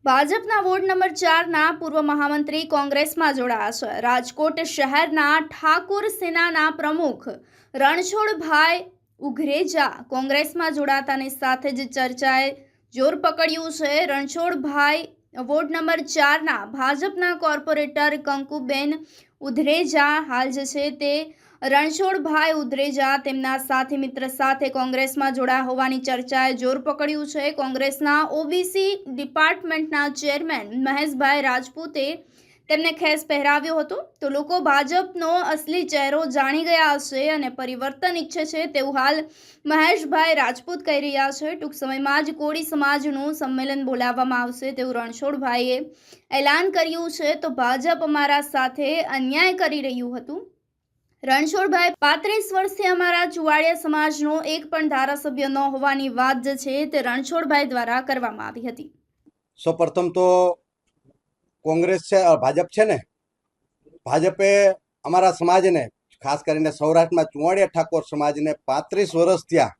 ભાજપના ward number 4ના પૂર્વ મહામંત્રી કોંગ્રેસમાં જોડાયા છે. રાજકોટ શહેરના ઠાકોર સેનાના પ્રમુખ રણછોડભાઈ ઉઘરેજા કોંગ્રેસમાં જોડાતાની સાથે જ ચર્ચાએ જોર પકડ્યું છે. રણછોડભાઈ વોર્ડ નંબર 4ના ભાજપના કોર્પોરેટર કંકુબેન ઉધરેજા હાલ જે છે તે રણછોડભાઈ ઉધરેજા તેમના સાથી મિત્ર સાથે કોંગ્રેસમાં જોડાયા હોવાની ચર્ચાએ જોર પકડ્યું છે. કોંગ્રેસના ઓબીસી ડિપાર્ટમેન્ટના ચેરમેન મહેશભાઈ રાજપૂતે તેમને ખેસ પહેરાવ્યો હતો. તો લોકો ભાજપનો અસલી ચહેરો જાણી ગયા છે અને પરિવર્તન ઈચ્છે છે તેવું હાલ મહેશભાઈ રાજપૂત કહી રહ્યા છે. ટૂંક સમયમાં જ કોળી સમાજનું સંમેલન બોલાવવામાં આવશે તેવું રણછોડભાઈએ એલાન કર્યું છે. તો ભાજપ અમારા સાથે અન્યાય કરી રહ્યું હતું. રણછોડભાઈ 35 વર્ષથી અમારા ચુવાડિયા સમાજનો એક પણ ધારાસભ્ય ન હોવાની વાત જે છે તે રણછોડભાઈ દ્વારા કરવામાં આવી હતી. સૌપ્રથમ તો કોંગ્રેસ છે, ભાજપ છે ને, ભાજપે અમારા સમાજને ખાસ કરીને સૌરાષ્ટ્રમાં ચુવાડિયા ઠાકોર સમાજને 35 વર્ષ થયા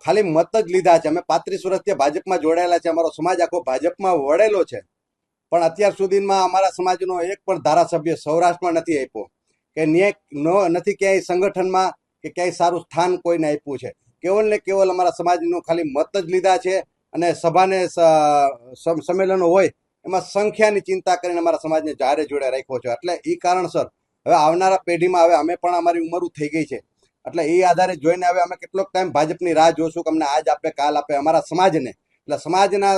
ખાલી મત જ લીધા છે. અમે 35 વર્ષથી ભાજપમાં જોડાયેલા છે. અમારો સમાજ આખો ભાજપમાં વળેલો છે, પણ અત્યાર સુધીમાં અમારા સમાજનો એક પણ ધારાસભ્ય સૌરાષ્ટ્રમાં નથી આપ્યો કે ન્યાય નથી ક્યાંય સંગઠનમાં કે ક્યાંય સારું સ્થાન કોઈને આપ્યું છે. કેવલ ને કેવલ અમારા સમાજનું ખાલી મત જ લીધા છે અને સભાને સંમેલનો હોય એમાં સંખ્યાની ચિંતા કરીને અમારા સમાજને જારે જોડે રાખ્યો છે. એટલે એ કારણસર હવે આવનારા પેઢીમાં હવે અમે પણ અમારી ઉંમર થઈ ગઈ છે, એટલે એ આધારે જોઈને હવે અમે કેટલોક ટાઈમ ભાજપની રાહ જોશું કે અમને આજ આપે કાલ આપે અમારા સમાજને. એટલે સમાજના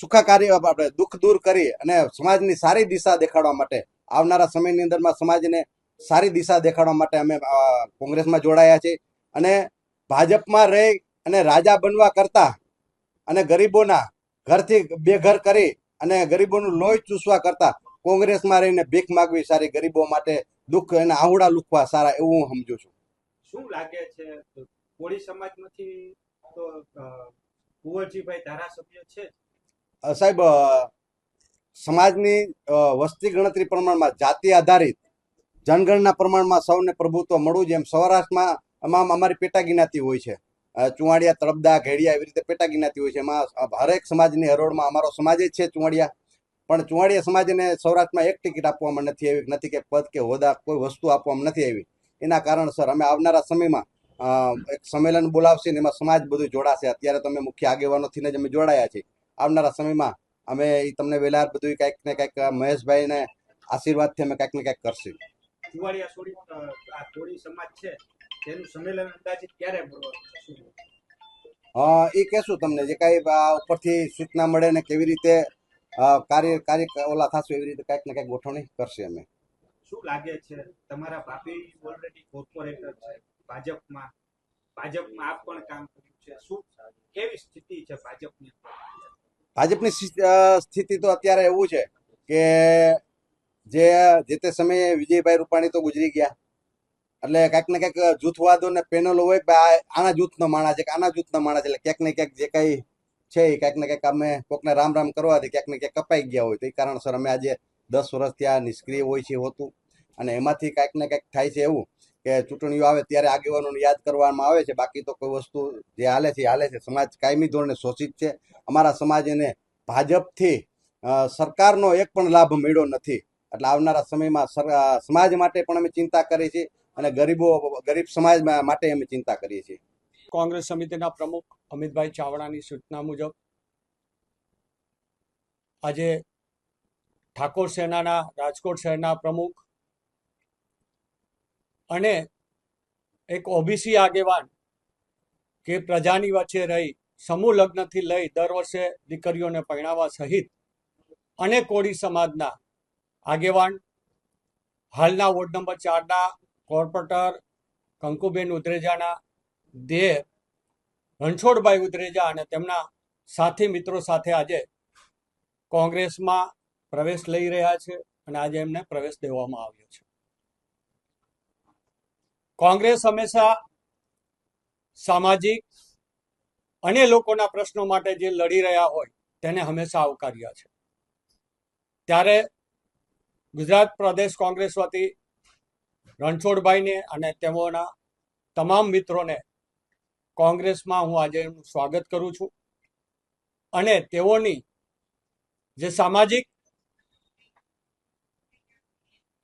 સુખાકારી આપણે દુઃખ દૂર કરી અને સમાજની સારી દિશા દેખાડવા માટે આવનારા સમયની અંદરમાં સમાજને સારી દિશા દેખાડવા માટે અમે કોંગ્રેસમાં જોડાયા છીએ. અને ભાજપમાં રહી અને રાજા બનવા કરતા અને ગરીબોના ઘરથી બેઘર કરી અને ગરીબોનું લોહી ચૂસવા કરતા કોંગ્રેસમાં રહીને ભીખ માગવી સારી, ગરીબો માટે દુઃખ અને આહુડા લુખવા સારા, એવું હું સમજુ છું. શું લાગે છે કોળી સમાજમાંથી તો કુંવરજીભાઈ ધારાસભ્ય છે? સાહેબ, સમાજની વસ્તી ગણતરી પ્રમાણમાં જાતિ આધારિત જનગણના પ્રમાણમાં સૌને પ્રભુત્વ મળવું છે. એમ સૌરાષ્ટ્રમાં અમારી પેટા જ્ઞાતિ હોય છે, ચુવાડિયા, તળપદા, ઘેડિયા, એવી રીતે પેટા જ્ઞાતિ હોય છે. એમાં હરેક સમાજની હરોળમાં અમારો સમાજ જ છે ચુવાડિયા. પણ ચુવાડિયા સમાજને સૌરાષ્ટ્રમાં એક ટિકિટ આપવામાં નથી આવી, નથી કે પદ કે હોદ્દા કોઈ વસ્તુ આપવામાં નથી આવી. એના કારણસર અમે આવનારા સમયમાં એક સંમેલન બોલાવશે ને એમાં સમાજ બધું જોડાશે. અત્યારે તો અમે મુખ્ય આગેવાનોથી જ અમે જોડાયા છીએ. આવનારા સમયમાં અમે તમને વેલાર બધું કંઈક ને કંઈક મહેશભાઈને આશીર્વાદથી અમે કંઈક ને કંઈક કરશું. ચુવાડિયા કોળી સમાજ છે તેનું સંમેલન અંદાજિત ક્યારે બોલવાનું? એ કહેશું તમને, જે કાંઈ ઉપરથી સૂચના મળે ને કેવી રીતે કાર્ય ઓલા થશે એવી રીતે કંઈક ને કંઈક ગોઠવણી કરશે અમે. શું લાગે છે તમારા ભાભી ઓલરેડી કોર્પોરેટર છે ભાજપમાં આપ પણ કામ કર્યું છે, શું કેવી સ્થિતિ છે ભાજપની? ભાજપની સ્થિતિ તો અત્યારે એવું છે કે જે તે સમયે વિજયભાઈ રૂપાણી તો ગુજરી ગયા, એટલે ક્યાંક ને ક્યાંક જૂથવાદો ને પેનલો હોય કે આના જૂથનો માણસ છે કે આના જૂથનો માણસ છે, એટલે ક્યાંક ને ક્યાંક જે કઈ છે એ ક્યાંક ને ક્યાંક અમે કોકને રામ રામ કરવાથી ક્યાંક ને ક્યાંક કપાઈ ગયા હોય. તો એ કારણસર અમે આજે 10 વર્ષથી આ નિષ્ક્રિય હોય છે હોતું, અને એમાંથી ક્યાંક ને ક્યાંક થાય છે એવું કે ચૂંટણીઓ આવે ત્યારે આગેવાનોને યાદ કરવામાં આવે છે. બાકી તો કોઈ વસ્તુ જે હાલે છે. સમાજ કાયમી ધોરણે શોષિત છે. અમારા સમાજને ભાજપથી સરકારનો એક પણ લાભ મળ્યો નથી. એટલે આવનારા સમયમાં સમાજ માટે પણ અમે ચિંતા કરીએ છીએ અને ગરીબ સમાજ માટે અમે ચિંતા કરીએ છીએ. કોંગ્રેસ સમિતિના પ્રમુખ અમિતભાઈ ચાવડાની સૂચના મુજબ આજે ઠાકોર સેનાના રાજકોટ શહેરના પ્રમુખ અને એક ઓબીસી આગેવાન કે પ્રજાની વચ્ચે રહી સમૂહ લગ્નથી લઈ દર વર્ષે દીકરીઓને પરણાવવા સહિત અને કોળી સમાજના આગેવાન હાલના વોર્ડ નંબર 4ના કોર્પોરેટર કંકુબેન ઉધરેજાના દેહ રણછોડભાઈ ઉધરેજા અને તેમના સાથી મિત્રો સાથે આજે કોંગ્રેસમાં પ્રવેશ લઈ રહ્યા છે અને આજે એમને પ્રવેશ દેવામાં આવ્યો છે. કોંગ્રેસ હંમેશા સામાજિક અને લોકોના પ્રશ્નો માટે જે લડી રહ્યા હોય તેને હંમેશા આવકાર્યા છે. ત્યારે ગુજરાત પ્રદેશ કોંગ્રેસ વતી રણછોડભાઈને અને તેઓના તમામ મિત્રોને કોંગ્રેસમાં હું આજે સ્વાગત કરું છું અને તેઓની જે સામાજિક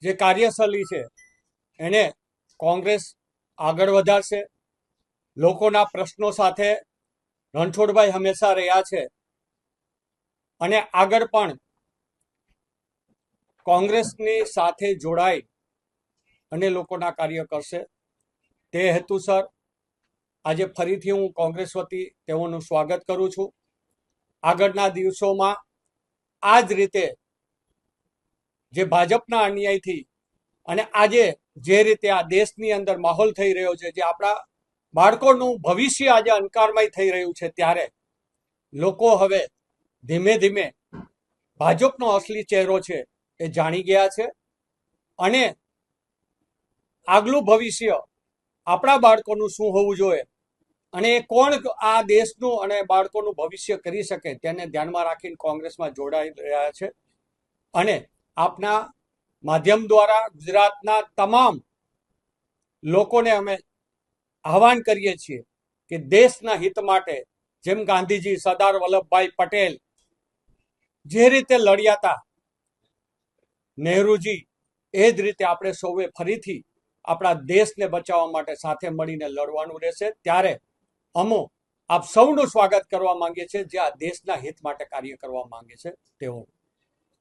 જે કાર્યશૈલી છે એને કોંગ્રેસ આગળ વધારશે. લોકોના પ્રશ્નો સાથે રણછોડભાઈ હંમેશા રહ્યા છે અને આગળ પણ કોંગ્રેસની સાથે જોડાઈ અને લોકોના કાર્ય કરશે. તે હેતુસર આજે ફરીથી હું કોંગ્રેસ વતી તેઓનું સ્વાગત કરું છું. આગળના દિવસોમાં આ જ રીતે જે ભાજપના અન્યાયથી અને આજે જે રીતે આ દેશની અંદર માહોલ થઈ રહ્યો છે, જે આપણા બાળકોનું ભવિષ્ય આજે અંધકારમય થઈ રહ્યું છે, ત્યારે લોકો હવે ધીમે ધીમે ભાજપનો અસલી ચહેરો છે એ જાણી ગયા છે અને આગલું ભવિષ્ય આપણા બાળકોનું શું હોવું જોઈએ અને એ કોણ આ દેશનું અને બાળકોનું ભવિષ્ય કરી શકે તેને ધ્યાનમાં રાખીને કોંગ્રેસમાં જોડાઈ રહ્યા છે. અને આપના માધ્યમ દ્વારા ગુજરાતના તમામ લોકોને અમે આહવાન કરીએ છીએ કે દેશના હિત માટે જેમ ગાંધીજી, સરદાર વલ્લભભાઈ પટેલ જે રીતે લડ્યા હતા, નહેરુજી, એ જ રીતે આપણે સૌએ ફરીથી આપણા દેશને બચાવવા માટે સાથે મળીને લડવાનું રહેશે. ત્યારે અમો આપ સૌનું સ્વાગત કરવા માંગીએ છીએ જે આ દેશના હિત માટે કાર્ય કરવા માંગે છે તેઓ.